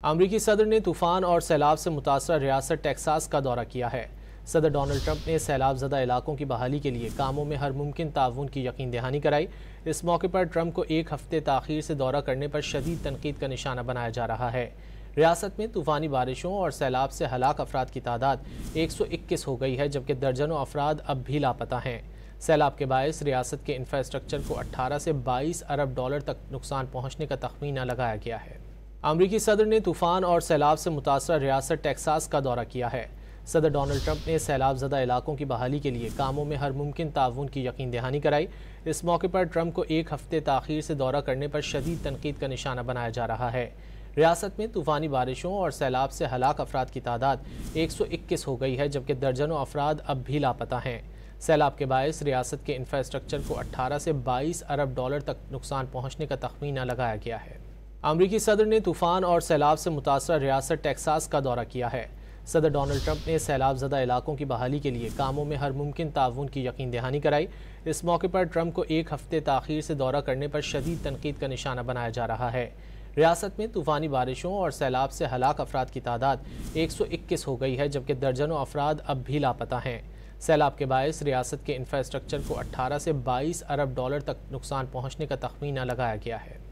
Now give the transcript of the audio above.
अमरीकी सदर ने तूफान और सैलाब से मुतासर रियासत टेक्सास का दौरा किया है। सदर डोनाल्ड ट्रंप ने सैलाब ज़दा इलाकों की बहाली के लिए कामों में हर मुमकिन ताउन की यकीन दहानी कराई। इस मौके पर ट्रंप को एक हफ्ते ताख़ीर से दौरा करने पर शदीद तनकीद का निशाना बनाया जा रहा है। रियासत में तूफ़ानी बारिशों और सैलाब से हलाक अफराद की तादाद 121 हो गई है, जबकि दर्जनों अफराद अब भी लापता हैं। सैलाब के बायस रियासत के इंफ्रास्ट्रक्चर को 18 से 22 अरब डॉलर तक नुकसान पहुँचने का तखमीना लगाया गया है। अमरीकी सदर ने तूफान और सैलाब से मुतासर रियासत टेक्सास का दौरा किया है। सदर डोनाल्ड ट्रंप ने सैलाब ज़दा इलाकों की बहाली के लिए कामों में हर मुमकिन ताउन की यकीन दहानी कराई। इस मौके पर ट्रंप को एक हफ्ते ताख़ीर से दौरा करने पर शदीद तनकीद का निशाना बनाया जा रहा है। रियासत में तूफ़ानी बारिशों और सैलाब से हलाक अफराद की तादाद 121 हो गई है, जबकि दर्जनों अफराद अब भी लापता हैं। सैलाब के बायस रियासत के इंफ्रास्ट्रक्चर को 18 से 22 अरब डॉलर तक नुकसान पहुँचने का तखमीना लगाया गया है। अमरीकी सदर ने तूफान और सैलाब से मुतासर रियासत टेक्सास का दौरा किया है। सदर डोनाल्ड ट्रंप ने सैलाब ज़दा इलाकों की बहाली के लिए कामों में हर मुमकिन ताउन की यकीन दहानी कराई। इस मौके पर ट्रंप को एक हफ्ते ताख़ीर से दौरा करने पर शदीद तनकीद का निशाना बनाया जा रहा है। रियासत में तूफ़ानी बारिशों और सैलाब से हलाक अफराद की तादाद 121 हो गई है, जबकि दर्जनों अफराद अब भी लापता हैं। सैलाब के बायस रियासत के इंफ्रास्ट्रक्चर को 18 से 22 अरब डॉलर तक नुकसान पहुँचने का तखमीना लगाया गया है।